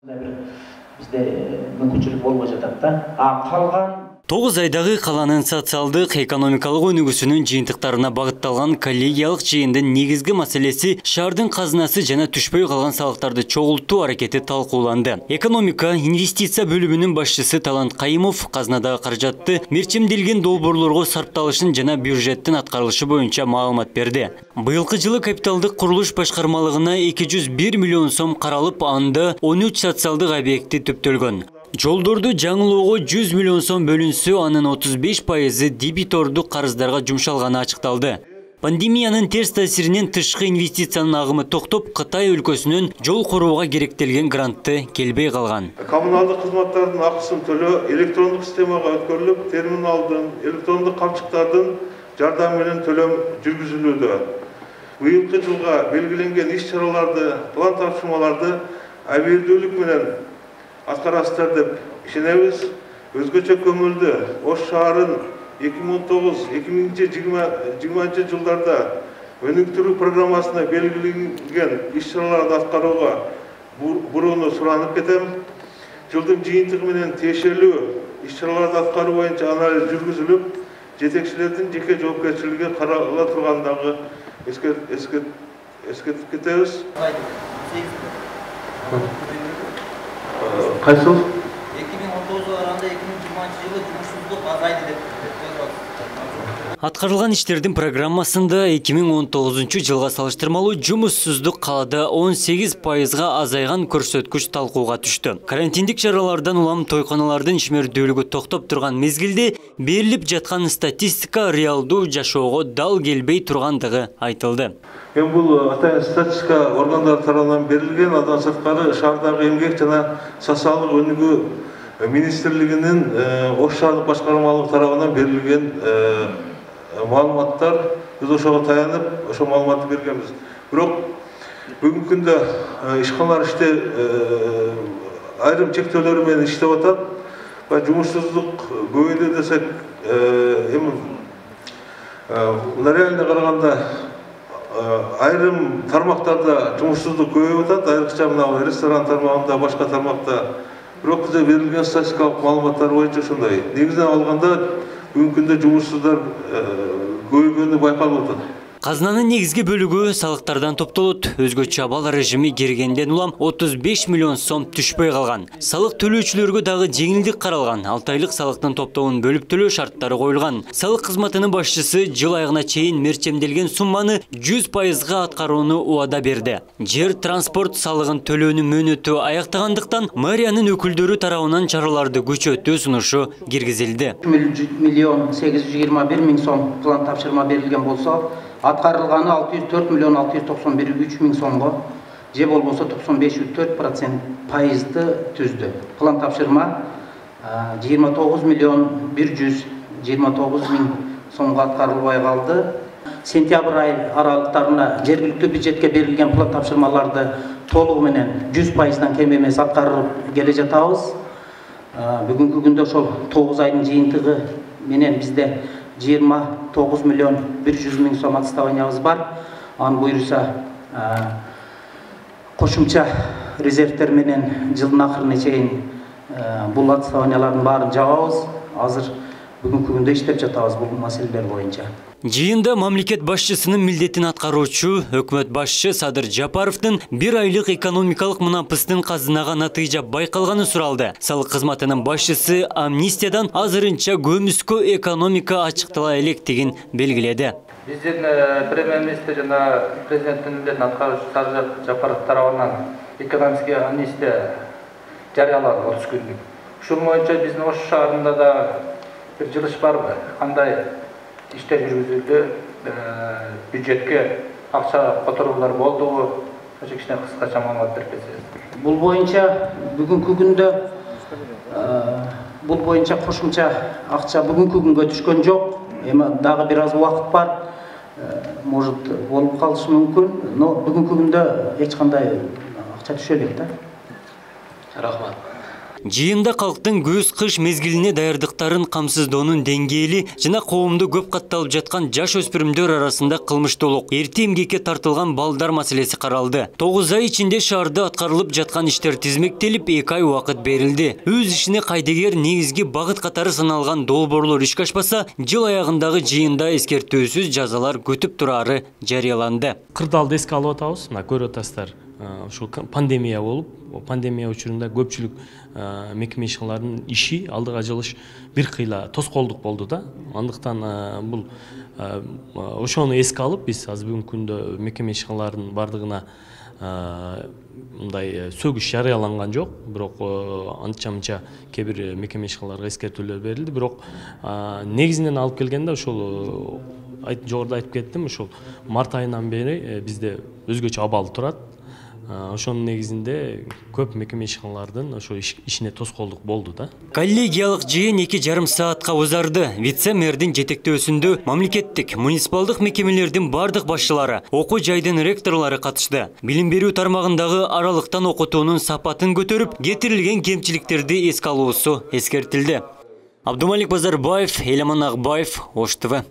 Bizde мүмкүнчүлүк болбой жатат да. Калган 9 айдагы каланын социалдык экономикалык өнүгүүсүнүн жыйынтыктарына багытталган коллегиялык жыйындын негизги маселеси шаардын казынасы жана түшпөй калган салыктарды чогултуу аракети талкууланды. Экономика, инвестиция бөлүмүнүн башчысы Талант Кайымов казынадагы каражатты мерчемделген долбоорлорго сарпталышын жана бюджеттин аткарылышы боюнча маалымат берди. Быйылкы жылы капиталдык курулуш башкармалыгына 201 миллион сом каралып, анда 13 социалдык объекти түптөлгөн. Жолдорду жаңылоого 100 миллион сом бөлүнсө, анын 35% дебитордук карыздарга жумшалганы ачыкталды. Пандемиянын терс таасиринен тышкы инвестициянын агымы токтоп, Кытай өлкөсүнөн жол курууга керектелген грантты келбей калган. Коммуналдык кызматтардын акысын төлөө электрондук системага өткөрүлүп, терминалдын, электрондук капчыктардын жардамы менен төлөм жүргүзүлүүдө. Быйылкы жылга белгиленген иш-чараларды, план тапшырмаларды абийирдүүлүк менен аткарасыздар деп ишенебиз. Өзгөчө көңүлдү Ош шаарын 2019-2020 жылдарда өнүктүрүү программасына белгиленген иш-чараларды аткарууга бурууну суранып кетем. Жылдын жыйынтыгы менен тиешелүү иш-чараларды аткаруу боюнча анализ жүргүзүлүп, жетекчилердин жеке жоопкерчилиги карала тургандыгы эскертип кетебиз. Кайсы жыл? 2019 аралыгында 2020 жылы жумушсуздук азайды деп Аткарылган иштердин программасында 2019 жылга салыштырмалуу жумуссуздук калада 18%га азайган көрсөткүч талкууга түштү. Карантиндик чаралардан улам тойконалардын ишмердүүлүгү токтоп турган мезгилде берилип жаткан статистика реалдуу жашоого дал келбей тургандыгы айтылды. Бул атайын статистика органдары тарабынан берилген, андан сырткары шаардагы эмгек жана социалдык өнүгүү министрлигинин Ош шаардык башкармалыгы тарабынан берилген маалыматтар. Биз ошого таянып, ошо маалыматты бергенбиз. Бирок бүгүнкү күндө ишканалар айрым чектөөлөр менен иштеп атат. Жумушсуздук көбөйдү десек, реально караганда айрым тармактарда жумушсуздук көбөйүп атат, айрыкча мына ресторан тармагында, башка тармакта. Бирок бизге берилген статистикалык маалыматтар боюнча ушундай. Негизинен алганда бүгүнкү күндө жумушсуздар көбөйгөнү байкалып атат. Казынанын негизги бөлүгү салыктардан топтолот. Өзгөчө абал режими киргенден улам 35 миллион сом түшпөй калган. Салык төлөөчүлөргө дагы жеңилдик каралган. 6 айлык салыктын топтоонун бөлүп төлөө шарттары коюлган. Салык кызматынын башчысы жыл айыгына чейин мерчемделген сумманы 100%га аткарууну убада берди. Жер транспорт салыгын төлөөнүн мөөнөтү аяктагандыктан мэриянын өкүлдөрү тарабынан чараларды күчөтүү сунушу киргизилди. 1 миллион 821 миң сом план тапшырма берилген болсо, аткарылганы 604 миллион 691 миң сомго, же болбосо 95,4% түздү. План тапшырма 29 миллион 129 миң сомго аткарылбай калды. Сентябрь айы аралыктарына жергиликтүү бюджетке берилген план тапшырмаларды толугу менен 100%дан кем эмес аткарып келе жатабыз. Бүгүнкү күндө ошол 9 айдын жыйынтыгы менен бизде 29 миллион 100 миң сом отставаниябыз бар. Аны буюрса кошумча резервтер менен жылдын акырына чейин бул отставаниялардын баарын жабабыз. Азыр бүгүнкү күндө иштеп жатабыз бул маселелер боюнча. Жыйында мамлекет башчысынын милдетин аткаруучу өкмөт башчы Садыр Жапаровдун 1 айлык экономикалык мунапыстын казынага натыйжа байкалганы суралды. Салык кызматынын башчысы амнистиядан азырынча көмүскө экономика ачыктала электигин белгиледи. Биздин премьер-министр жана президенттин милдетин аткаруучу Садыр Жапаров тарабынан экономический амнистия жарыяланды 30 күндүк. Ушул боюнча биздин Ош шаарында да бир жылыш барбы? Кандай иштер жүргүзүлдү, бюджетке акча которуулар болдубу? Ошо кичине кыскача маалымат берип кетсеңиз. Бул боюнча бүгүнкү күндө бул боюнча кошумча акча бүгүнкү күнгө түшкөн жок. Эми дагы бир аз убакыт бар. Может болуп калышы мүмкүн, но бүгүнкү күндө эч кандай акча түшө элек да. Рахмат. Жыйында калктын көз-кыш мезгилине даярдыктарын камсыздоонун деңгээли жана коомдо көп катталып жаткан жаш өспүрүмдөр арасында кылмыштуулук, эрте эмгекке тартылган балдар маселеси каралды. 9 ай ичинде шаарда аткарылып жаткан иштер тизмектелип, 2 ай убакыт берилди. Өз ишине кайдыгер негизги багыт катары саналган долбоорлор ишке ашпаса, жыл аягындагы жыйында эскертүүсүз жазалар көтүп турары жарыяланды. Кырдаалды эске алып атабыз, мына көрүп атасыздар. Ушул пандемия болуп, пандемия учурунда көпчүлүк мекеме ишканаларынын иши алдыга жылыш бир кыйла тоскоолдук болду да. Андыктан бул ошону эске алып биз азыр бүгүнкү күндө мекеме ишканаларынын бардыгына мындай сөгүш жарыяланган жок, бирок анча-мынча кээ бир мекеме ишканаларга эскертүүлөр берилди. Бирок негизинен алып келгенде ошол жогоруда айтып кеттим, ушул март айынан бери бизде өзгөчө абал турат. Ошонун негизинде көп мекеме ишканалардын ошо ишине тоскоолдук болду да. Коллегиялык жыйын 2,5 саатка узарды. Вице-мэрдин жетектөөсүндө мамлекеттик, муниципалдык мекемелердин бардык башчылары, окуу жайдын ректорлору катышты. Билим берүү тармагындагы аралыктан окутуунун сапатын көтөрүп, кетирилген кемчиликтерди эске алуусу эскертилди. Абдумалик Базарбаев, Эламан Акбаев, Ош ТВ.